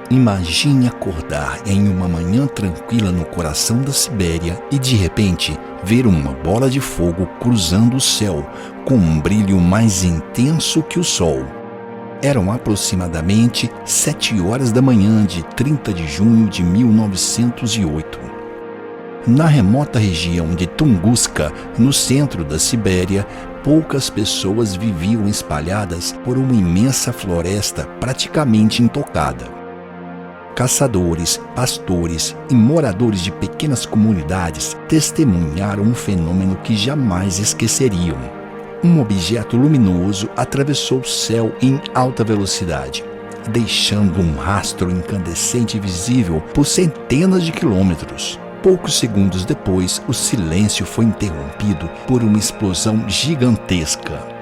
Imagine acordar em uma manhã tranquila no coração da Sibéria e de repente ver uma bola de fogo cruzando o céu com um brilho mais intenso que o sol. Eram aproximadamente 7 horas da manhã de 30 de junho de 1908. Na remota região de Tunguska, no centro da Sibéria, poucas pessoas viviam espalhadas por uma imensa floresta praticamente intocada. Caçadores, pastores e moradores de pequenas comunidades testemunharam um fenômeno que jamais esqueceriam. Um objeto luminoso atravessou o céu em alta velocidade, deixando um rastro incandescente visível por centenas de quilômetros. Poucos segundos depois, o silêncio foi interrompido por uma explosão gigantesca.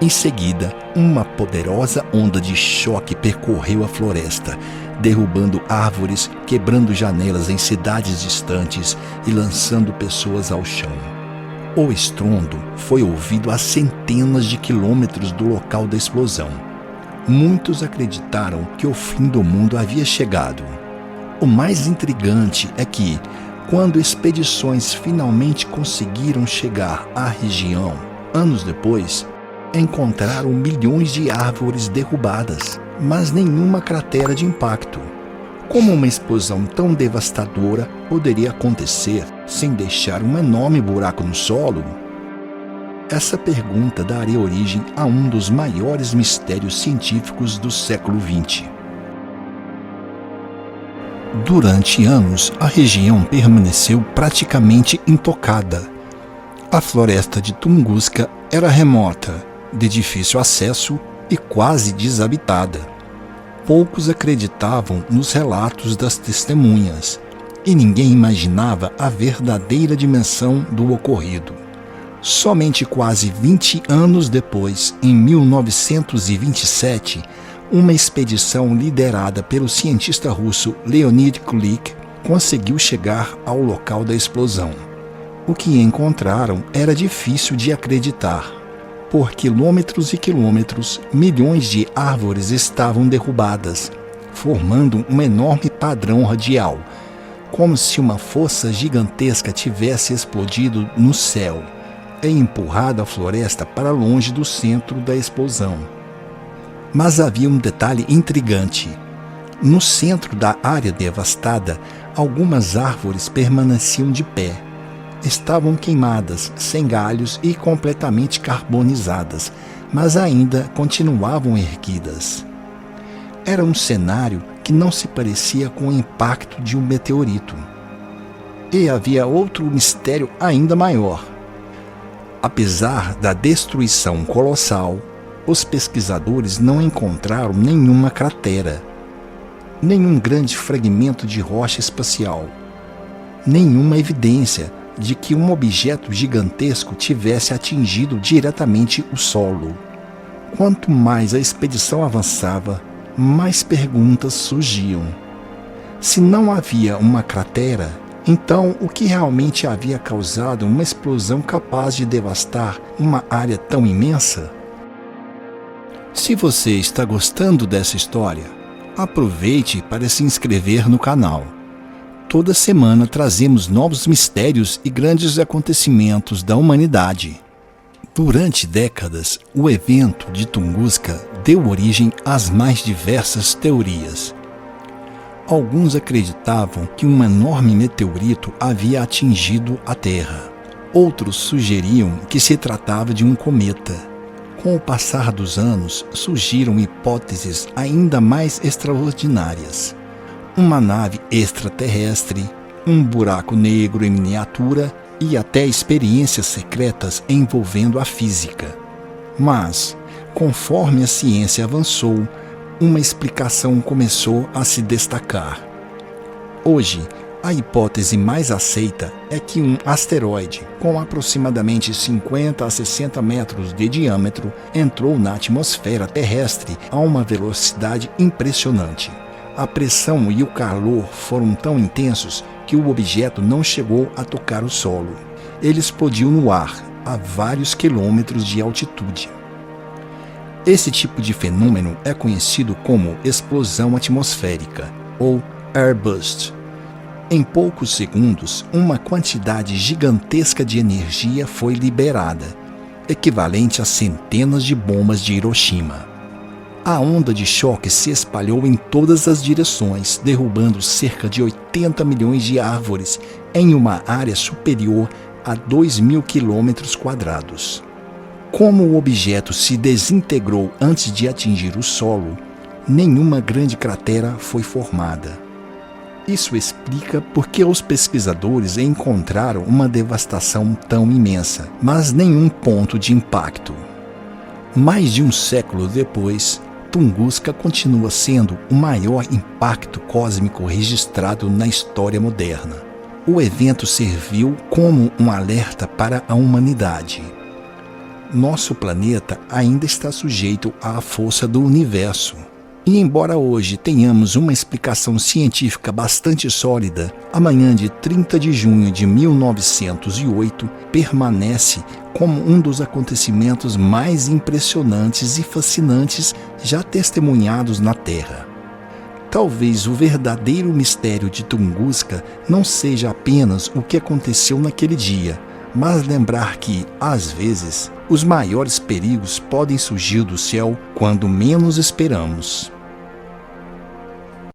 Em seguida, uma poderosa onda de choque percorreu a floresta, derrubando árvores, quebrando janelas em cidades distantes e lançando pessoas ao chão. O estrondo foi ouvido a centenas de quilômetros do local da explosão. Muitos acreditaram que o fim do mundo havia chegado. O mais intrigante é que, quando expedições finalmente conseguiram chegar à região, anos depois, encontraram milhões de árvores derrubadas, mas nenhuma cratera de impacto. Como uma explosão tão devastadora poderia acontecer sem deixar um enorme buraco no solo? Essa pergunta daria origem a um dos maiores mistérios científicos do século XX. Durante anos, a região permaneceu praticamente intocada. A floresta de Tunguska era remota, de difícil acesso e quase desabitada. Poucos acreditavam nos relatos das testemunhas e ninguém imaginava a verdadeira dimensão do ocorrido. Somente quase 20 anos depois, em 1927, uma expedição liderada pelo cientista russo Leonid Kulik conseguiu chegar ao local da explosão. O que encontraram era difícil de acreditar. Por quilômetros e quilômetros, milhões de árvores estavam derrubadas, formando um enorme padrão radial, como se uma força gigantesca tivesse explodido no céu e empurrado a floresta para longe do centro da explosão. Mas havia um detalhe intrigante. No centro da área devastada, algumas árvores permaneciam de pé. Estavam queimadas, sem galhos e completamente carbonizadas, mas ainda continuavam erguidas. Era um cenário que não se parecia com o impacto de um meteorito. E havia outro mistério ainda maior. Apesar da destruição colossal, os pesquisadores não encontraram nenhuma cratera, nenhum grande fragmento de rocha espacial, nenhuma evidência de que um objeto gigantesco tivesse atingido diretamente o solo. Quanto mais a expedição avançava, mais perguntas surgiam. Se não havia uma cratera, então o que realmente havia causado uma explosão capaz de devastar uma área tão imensa? Se você está gostando dessa história, aproveite para se inscrever no canal. Toda semana trazemos novos mistérios e grandes acontecimentos da humanidade. Durante décadas, o evento de Tunguska deu origem às mais diversas teorias. Alguns acreditavam que um enorme meteorito havia atingido a Terra. Outros sugeriam que se tratava de um cometa. Com o passar dos anos, surgiram hipóteses ainda mais extraordinárias. Uma nave extraterrestre, um buraco negro em miniatura e até experiências secretas envolvendo a física. Mas, conforme a ciência avançou, uma explicação começou a se destacar. Hoje, a hipótese mais aceita é que um asteroide, com aproximadamente 50 a 60 metros de diâmetro, entrou na atmosfera terrestre a uma velocidade impressionante. A pressão e o calor foram tão intensos que o objeto não chegou a tocar o solo. Ele explodiu no ar, a vários quilômetros de altitude. Esse tipo de fenômeno é conhecido como explosão atmosférica ou airburst. Em poucos segundos, uma quantidade gigantesca de energia foi liberada, equivalente a centenas de bombas de Hiroshima. A onda de choque se espalhou em todas as direções, derrubando cerca de 80 milhões de árvores em uma área superior a 2.000 quilômetros quadrados. Como o objeto se desintegrou antes de atingir o solo, nenhuma grande cratera foi formada. Isso explica por que os pesquisadores encontraram uma devastação tão imensa, mas nenhum ponto de impacto. Mais de um século depois, Tunguska continua sendo o maior impacto cósmico registrado na história moderna. O evento serviu como um alerta para a humanidade. Nosso planeta ainda está sujeito à força do universo. E embora hoje tenhamos uma explicação científica bastante sólida, a manhã de 30 de junho de 1908 permanece como um dos acontecimentos mais impressionantes e fascinantes já testemunhados na Terra. Talvez o verdadeiro mistério de Tunguska não seja apenas o que aconteceu naquele dia, mas lembrar que, às vezes, os maiores perigos podem surgir do céu quando menos esperamos.